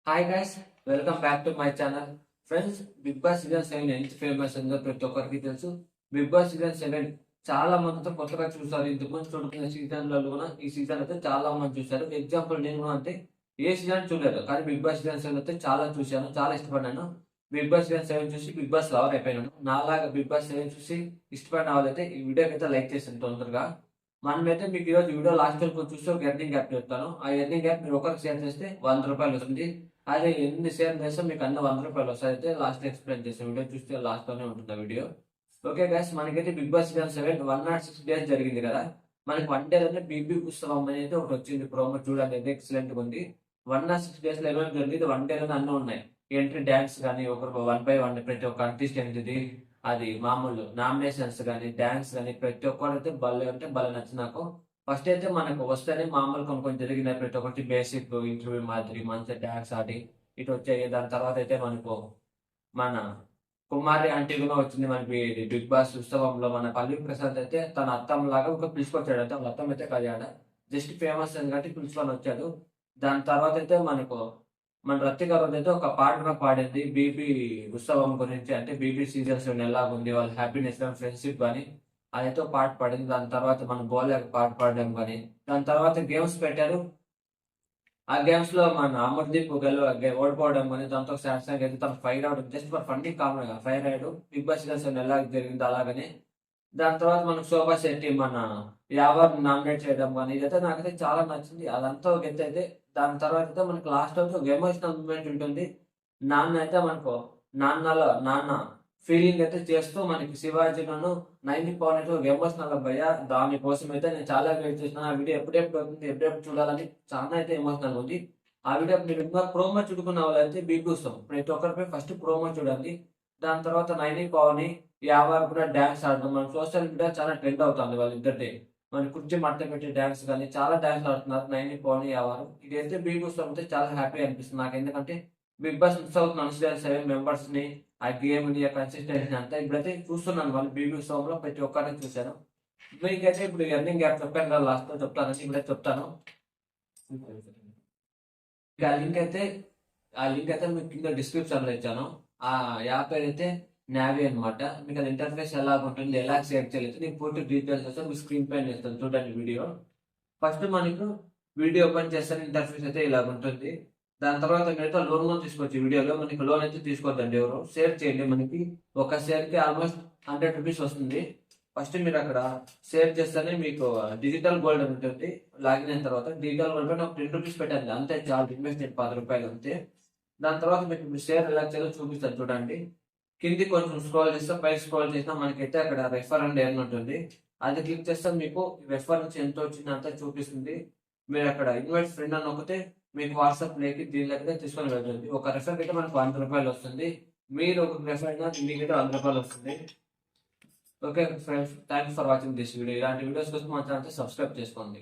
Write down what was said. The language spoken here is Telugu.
Hi guys, welcome back to my channel. Friends, Bigg Boss season 7 ఎంత ఫేమస్ ఉందో ప్రతి ఒక్కరికి తెలుసు. బిగ్ బాస్ సీజన్ 7 చాలా మందితో కొత్తగా చూసారు. ఇంతకుముందు చూడుకున్న సీజన్లలో కూడా ఈ సీజన్ అయితే చాలా మంది చూశారు. ఎగ్జాంపుల్ నేను కూడా అంటే ఏ సీజన్ చూడలేదు, కానీ బిగ్ బాస్ సీజన్ 7 అయితే చాలా చూశాను, చాలా ఇష్టపడ్డాను. బిగ్ బాస్ సీజన్ 7 చూసి బిగ్ బాస్ లవర్ అయిపోయినాను. నాలాగా బిగ్ బాస్ 7 చూసి ఇష్టపడిన వాళ్ళైతే ఈ వీడియోకి అయితే లైక్ చేసింది తొందరగా. మనమైతే మీకు ఈరోజు వీడియో లాస్ట్ వరకు చూస్తే ఒక ఎర్నింగ్ యాప్ చెప్తాను. ఆ ఎర్నింగ్ యాప్ మీరు ఒకరికి షేర్ చేస్తే ₹100 వస్తుంది. అదే ఎన్ని షేర్ చేస్తే మీకు అన్ని ₹100 వస్తాయి. అయితే లాస్ట్ ఎక్స్ప్లెయిన్ చేసే వీడియో చూస్తే లాస్ట్ లోనే ఉంటుంది వీడియో. ఓకే గైస్, మనకైతే బిగ్ బాస్ సీజన్ 7 106 డేస్ జరిగింది కదా. మనకి 1 డే బీబీ ఉత్సవం అనేది ఒకటి వచ్చింది. ప్రోమో చూడండి, అయితే ఎక్సలెంట్ గా ఉంది. 106 డేస్ లో ఎవరు జరిగింది, 1 డే అన్నీ ఉన్నాయి. ఎంట్రీ డాన్స్ కానీ ఒకరు 1 by 1 ప్రతి ఒక్క ఆర్టిస్ట్ ఇది అది మామూలు నామినేషన్స్ కానీ డాన్స్ కానీ ప్రతి ఒక్కరైతే భలే అంటే భలే నచ్చింది నాకు. ఫస్ట్ అయితే మనకు వస్తేనే మామూలు కొన్ని కొన్ని జరిగినాయి. ప్రతి ఒక్కటి బేసిక్ ఇంటర్వ్యూ మాదిరి మంచిగా డాన్స్ ఆడి ఇటు వచ్చాయి. దాని తర్వాత అయితే మనకు మన కుమారి ఆంటీ కూడా వచ్చింది మనకి బిగ్ బాస్ ఉత్సవంలో. మన పల్లవి ప్రసాద్ అయితే తన అత్తం లాగా ఒక పిలుచుకొచ్చాడు. అయితే వాళ్ళ అత్తం అయితే కళ్యాణ జస్ట్ ఫేమస్ అని కాబట్టి పిలుచుకొని వచ్చాడు. దాని తర్వాత అయితే మనకు మన రతిక రోజు అయితే ఒక పాట కూడా పాడింది బీబీ ఉత్సవం గురించి. అంటే బీబీ సీజన్ 7 ఎలాగుంది, వాళ్ళ హ్యాపీనెస్ కానీ ఫ్రెండ్షిప్ కానీ అదైతే ఒక పాట పాడింది. దాని తర్వాత మన బోలేక పాట పాడడం కానీ, దాని తర్వాత గేమ్స్ పెట్టారు. ఆ గేమ్స్ లో మన అమర్దీప్ ఓడిపోవడం కానీ, దాంతో శాంసంగ్ అయితే తను ఫైర్ అవడం just for funny comedy fire అయ్యాడు. బిగ్ బాస్ సీజన్ ఎలా జరిగింది అలాగనే. దాని తర్వాత మనకు శోభా శెట్టి మన యావర్ నామినేట్ చేయడం కానీ ఇదైతే నాకైతే చాలా నచ్చింది. అదంతా ఒక ఎత్తు అయితే. దాని తర్వాత అయితే మనకు లాస్ట్ అయితే ఒక ఎమోషనల్ మూమెంట్ ఉంటుంది. నాన్న అయితే మనకు నాన్న ఫీలింగ్ అయితే చేస్తూ మనకి శివాజీలను 90 పవన్ అయితే ఒక ఎమోషనల్ అబ్బాయి. దానికోసం అయితే నేను చాలా వెయిట్ చేసిన. ఆ వీడియో ఎప్పుడెప్పుడు అవుతుంది, ఎప్పుడెప్పుడు చూడాలని చాలా అయితే ఎమోషనల్ ఉంది. ఆ వీడియో మీరు ఇంకా ప్రోమో చూడుకున్న వాళ్ళైతే బిగ్ చూస్తాం. ప్రతి ఒక్కరిపై ఫస్ట్ ప్రోమో చూడండి. దాని తర్వాత 90 పవన్ యావర్ కూడా డాన్స్ ఆడడం మన సోషల్ మీడియా చాలా ట్రెండ్ అవుతుంది. వాళ్ళిద్దరిదే మన కుర్చీ మట్ట పెట్టి డాన్స్ కానీ చాలా డాన్స్ ఆడుతున్నారు 90 పవన్ యావర్. ఇదైతే బిగ్ బాస్ అయితే చాలా హ్యాపీ అనిపిస్తుంది నాకు. ఎందుకంటే బిగ్ బాస్ మిస్ అవుతున్నాను 7 మెంబర్స్ ని, ఆ గేమ్ ని, ఆ కన్సిస్టెన్సీ అంతా ఇప్పుడైతే చూస్తున్నాను. వాళ్ళు బిగ్ బాస్ లో ప్రతి ఒక్కరిని చూశాను. మీకైతే ఇప్పుడు ఎర్నింగ్ యాప్ చెప్పాను కదా, లాస్ట్ లో చెప్తాను, ఇప్పుడైతే చెప్తాను. ఆ లింక్ అయితే ఆ లింక్ అయితే మీకు కింద డిస్క్రిప్షన్ లో ఇచ్చాను. ఆ యాప్ పేరు అయితే నావీ అనమాట. మీకు అది ఇంటర్ఫేస్ ఎలా ఉంటుంది, ఎలా షేర్ చేయలేదు, నీకు పూర్తి డీటెయిల్స్ వస్తే మీ స్క్రీన్ పైన ఇస్తాను చూడండి వీడియో. ఫస్ట్ మనకు వీడియో ఓపెన్ చేస్తే ఇంటర్ఫేస్ అయితే ఇలా ఉంటుంది. దాని తర్వాత మీరైతే లోన్ కూడా తీసుకోవచ్చు. వీడియోలో మనకి లోన్ అయితే తీసుకోవద్దండి ఎవరు. షేర్ చేయండి. మనకి ఒక షేర్ కి ఆల్మోస్ట్ ₹100 వస్తుంది. ఫస్ట్ మీరు అక్కడ షేర్ చేస్తేనే మీకు డిజిటల్ గోల్డ్ అని ఉంటుంది. లాగిన్ అయిన తర్వాత డిజిటల్ గోల్డ్ పైన ఒక ₹10 పెట్టండి, అంతే చాలు. ఇన్వెస్ట్మెంట్ ₹10 అంతే. దాని తర్వాత మీకు షేర్ ఎలా చేయాలో చూపిస్తాను చూడండి. కింది కొంచెం స్క్రోల్ చేస్తే పై స్క్రోల్ చేసినా మనకైతే అక్కడ రెఫర్ అండ్ ఎర్న్ ఉంటుంది. అది క్లిక్ చేస్తే మీకు రెఫర్ నుంచి ఎంత వచ్చిందో అంతా చూపిస్తుంది. మీరు అక్కడ ఇన్వైట్ ఫ్రెండ్ అని నొక్కితే మీకు వాట్సాప్ లేకి దీనిలోకి తీసుకొని వెళ్తుంది. ఒక రెఫర్ అయితే మనకు ₹100 వస్తుంది. మీరు ఒక రెఫర్ అయినా మీకైతే ₹100 వస్తుంది. Okay friends, thanks for watching this video. ఇలాంటి వీడియోస్ కోసం మా ఛానల్ సబ్స్క్రైబ్ చేసుకోండి.